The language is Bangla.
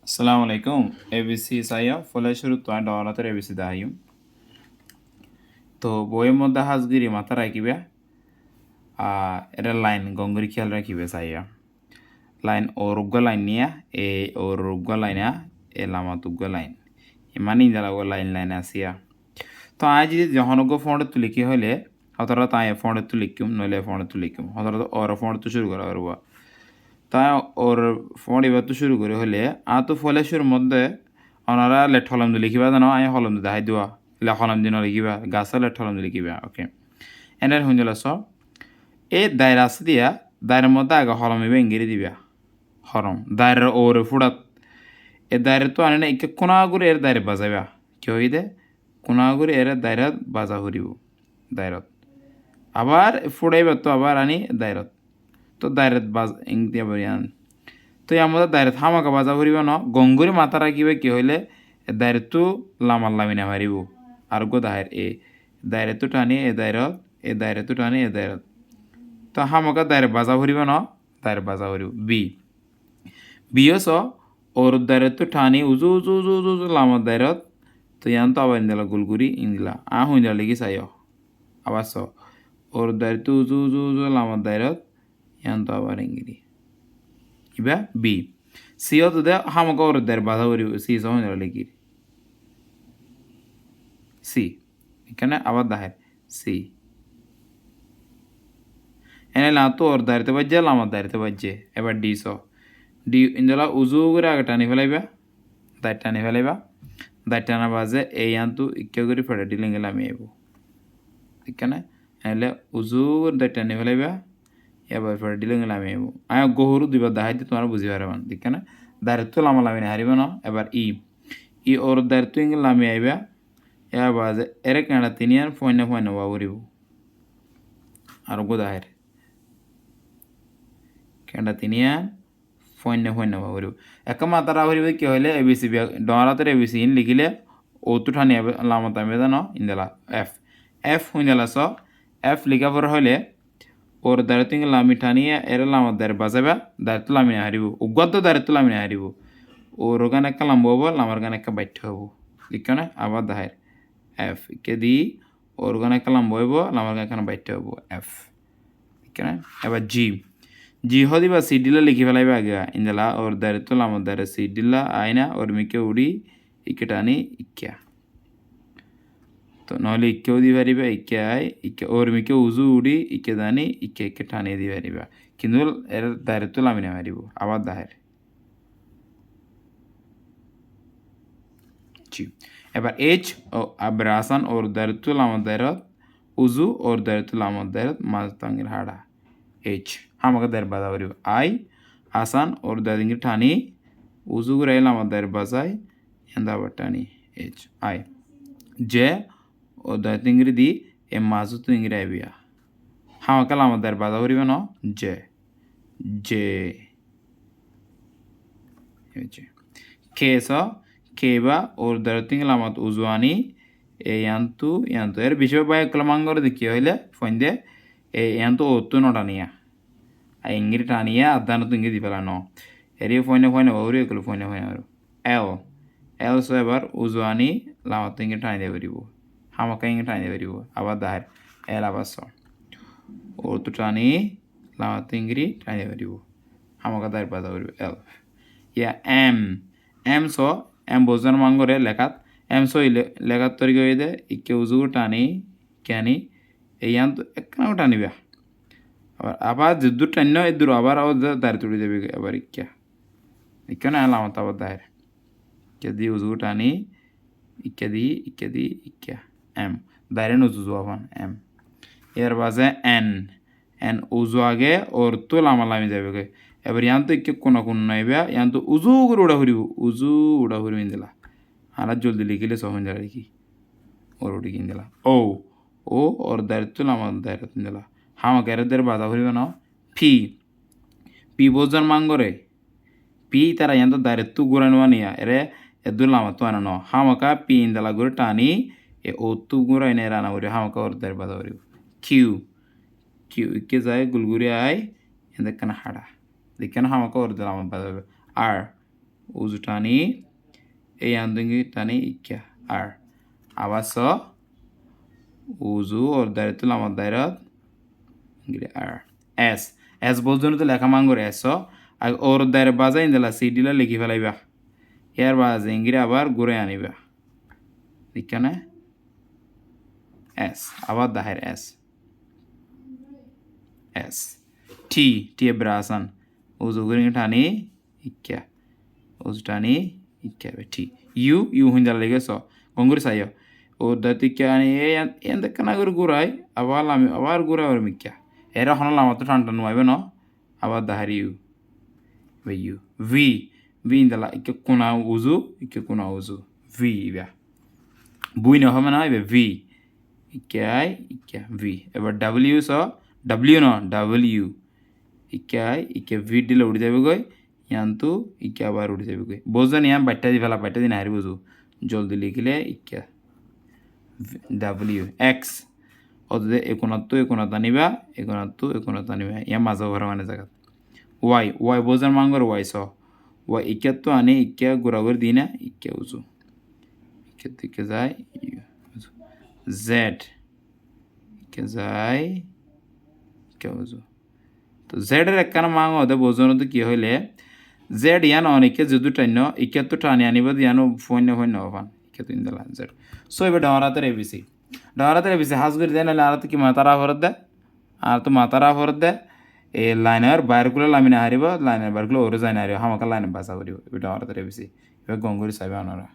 আসসালামু আলাইকুম এবিসি সাইয়া ফলে শুরু তো ডলাতের এবিসি দাহাইম তো বইয়ের মধ্যে হাজগিরি মাথা রাখিবে এটা লাইন গঙ্গুরি খেয়াল রাখিবে সাইয়া লাইন ও রুগ্গ লাইন নিয়া এ ও রুগ্গ লাইনা এ লামা তুগ্গ লাইন ইমানি জালাগো লাইন লাইন আসিয়া তো আজ যদি যখনগো ফোনে তুলিকি হলে হতরা তাই ফোনে তুলিকুম নইলে ফোনে তুলিকুম হতরা ওর ফোনে তো শুরু করা করবো তাই ওর ফোন এবার তো শুরু করে হলে তো ফলে শুরুর মধ্যে ওনারা লেট হলম দিয়ে লিখিবা জানো আমি হলম দিয়ে দেখাই দেওয়া হলম দিন লিখিবা গাছা লেট হলম দিয়ে লিখিবা ওকে এনের শুনছিল সব এই দায়রা আছে দিয়া দায়ের মধ্যে আগে হলম এবার ইংরেজি দিবা হরম দায়ের ওরে ফুড়াত এ দায়ের তো আনে না একে কোনা করে এর দায়ের বাজাইবা কেউ দে কোনা করে এর দায়রাত বাজা হরিব দায়রত আবার ফুড়াইবা তো আবার আনি দায়রত তো দায়রাত বাজ ইং দিয়া বরিয়ান তো আমাদের দায়রে থামাকা বাজা ফুরিব ন গঙ্গুরি মাথা রাখিবে কি হইলে দায়রেতো লামার লামিনা মারিব আর গো দায়ের দায়রেতো টানি দায়রেতো টানি দায়রত তো হামকা দায়রে বাজা ফুরিব ন দায়রে বাজা ফুরিব বিয়স ওর দায়রেতো টানি উজু উজু উজু উজু উজু লামার দায়রত তো ইয়ান তো আবার ইন্দিলা গুলগুরি ইন্দিলা হুইন্দা লিগি চাই আবার ওর দায়রেতো উজু উজু উজু লামার দায়রত ইয়ান তো আবার ইংরি ইবা বি সিও তো দে হামকা ওর দায়ের বাধা করি সি সহ লিখি সি এখানে আবার দাহের সি এনে না তো ওর দাঁড়িতে বাজছে আমার দাঁড়িতে বাজছে এবার ডি স ডি ইন্দলা উজু করে আগে টানি ফেলাইবা দাঁড় টানি ফেলাইবা দাঁড় টানা বাজে এই আনতু ইকে করে ফেটে ডিলে গেলে আমি এবো এখানে এলে উজু করে দাঁড় টানি ফেলাইবা এবার ফেটে ডিলে গেলে আমি এবো আমি গহরু দিবা দাহাইতে তোমার বুঝি পারবান এখানে দাঁড়িয়ে তো লামা লামি হারিব না এবার ওর দাঁড়িয়ে তো ইংলে লামি আইবা এবার বাজে এরে কেনা তিনি আর ফয়না ফয়না বাবুরিব আর গো দাহের কেনটা তিনিয়া ফন্য বাবুরি এক মাতারা হরিব কি হইলে এবিসি ডরাতের এবিসি ইন লিখিলে ও তো ঠানি লামত আমি জানো ইন্দেলা এফ এফ হুইন্দেলা স এফ লিখা পর হইলে ওর দাঁড়ে তুমি লামি ঠানিয়ে এর লামত দাঁড়ে বাজাবা দাঁড়ে তো লামি হারিব উগত দাঁড়ে তো লামি হারিব ওর গান একটা লাম্ব হবো লামার গান একটা বাইট হবো লিখো না আবার দাহের এফ কে দি ওর গান একটা লাম্ব হইব লামার গান একটা বাইট হবো এফ ঠিক না এবার জি হদিবা সিডিলা লিখি ফেলাইবা আগে ইন্দলা ওর দারে তোলা আমার দারে সিডিলা আইনা ওর মিকে উড়ি ইকেটা আনি ইক্যা তো নহলে ইক্কেও দি পারিবা ইকে আই ইকে ওর মিকে উজু উড়ি ইকে দানি ইকে ইকে টানিয়ে দি পারিবা কিন্তু এর দারে তোলা আমি না মারিব আবার দাহের জি এবার এইচ ও আবরাসান ওর দারে তোলা আমার দায়রত উজু ওর দারে তোলা আমার দায়রত মাঝ তাঙ্গের হাড়া এইচ আমাকে দায়ের বাধা করিব আই আসান ওর দাদিঙ্গি টানি উজু করে এলাম আমার দায়ের বাজায় এন্দা আবার টানি এইচ আই জে ও দায়িত্বঙ্গিরি দি এ মাজু তো ইংরে আইবিয়া হামাকে আমার দায়ের বাধা করিবে ন জে জে কে স কে বা ওর দায়িত্বঙ্গি লামাত উজু আনি ইয়ান্তু এর বিষয় বাই কলমাঙ্গরে দেখি হইলে ফোন দে ইয়ান্তু ওত্তু নটানিয়া ইংরি টানিয়া আদানত ইংরি দি পেলানো এরি ফোনে ওরি এগুলো ফোনে আর এল সো এবার উজু আনি লামাত ইংরি টানি দিয়ে পারিব হামাকা ইংরি টানি দিয়ে পারিব আবার দাহের এল আবার স ওর তো টানি লামাত ইংরি টানি দিয়ে পারিব হামাকা দায়ের পাতা করিব এল ইয়া এম স এম বোঝার মাঙ্গরে লেখাত এম সো লেখাত তরিকা হয়ে দে ইকে উজু টানি কেনি এই আন একখানাও টানিবা আবার যুদ্ধ টান্য এদুর আবার দাঁড়িয়ে তুলে দেবে আবার ইক্কা না আলামত আবার দায়ের ইক্কা দিয়ে উজু টানি ইক্কা দি ইক্কা এম দাঁড়িয়ে উজু আবার এম এর বাজে এন উজু আগে ওর তো লামি যাবে এবার ইয়ান তো ইকে কোনো নাইবা ইয়ান তো উজু করে উড়া ফুরিব দিলা আর জলদি লিখিলে সহন যা লিখি ওর উঠি কিন দিলা ও ওর দাঁড়িয়ে তো আমার দাঁড়িয়ে দিলা হামাকে এর বাধা ফুরিবে না পি বোঝার মাঙ্গরে পি তারা ইয়ান্ত দাঁড়িয়ে তু গুড়ানো নিয়া এরে এদুল আমার তো আনা হামাকা পি ইন্দালা করে টানি ও তু গুড়াই নে রানা করি হামাকা ওর দাঁড়িয়ে বাধা ফুরিব কিউ ইকে যায় গুলগুড়ি আয় এদের কেন হাড়া দেখেন হামাকা ওর দাঁড় আমার বাধা হবে আর উজু টানি এই আন্দঙ্গি টানি ইকা আর আবার স উজু ওর দাঁড়িয়ে তুল আমার দাঁড়াত আর এস এস বলছেন তো লেখা মাঙ্গর এস আর ওর দাঁড়ে বাজাই দিলা সি দিলা লিখি ফেলাইবা এর বাজে ইংরে আবার ঘুরে আনিবা এখানে এস আবার দাহের এস এস টি টি এ ব্রাসান উজু করে টানি ইকা উজু টানি ইকা টি ইউ ইউ হিন্দাল লেগে স গঙ্গুরি সাইয় ও দাতিকা আনি এন দেখানা করে ঘুরাই আবার ঘুরাই ওর মিকা এরা হনাল আমার তো টান টান আইবে ন আবার দাহার ইউ ইউ ভি ভি ইন্দালা ইকে কোনা উজু ইকে কোনা উজু ভি ইবা বুই না হবে না এবার V E K I E K V এবার ডাব্লিউ স ডাব্লিউ ন W E K I E K V দিলে উড়ে যাবে গই ইয়ান্তু ইকে আবার উড়ে যাবে গই বোঝেন ইয়াম বাট্টা দি ফেলা বাট্টা দি না হারি বুঝু জলদি লিখলে ইকে ডাব্লিউ এক্স অতদে একুণাত্তর আনিবা একুণাত্তর আনিবা ইয়া মাজা ঘর মানে জায়গা ওয়াই ওয়াই বোঝার মাঙ্গর ওয়াই স ওয়াই ইকে আনি ইকে ঘোরাঘুরি দিই না ইকে উজু ইকে দিকে যায় জেড ইকে যায় ইকে উজু তো জেডের একখানা মাঙ্গ ওদের বোঝানো তো কি হইলে জেড ইয়ান অনেকে যদি টাইন ইকে তো টানি আনিব দিয়ানো ফোন হবান ইকে তো ইন্দালা জেড সো এবার ডরাতের এবিসি হাজ করে দেয় নাহলে আর তো কি মাতারা ভরত দেয় আর তো মাতারা ভরত দেয় এই লাইনের বাইরগুলো লামিনে হারিব লাইনের বাইরগুলো ওরে যায় না হারিব হামাকা লাইনে বাসা করিব এটা ডরাতের এবিসি এবার গঙ্গুরি চাইবে আনারা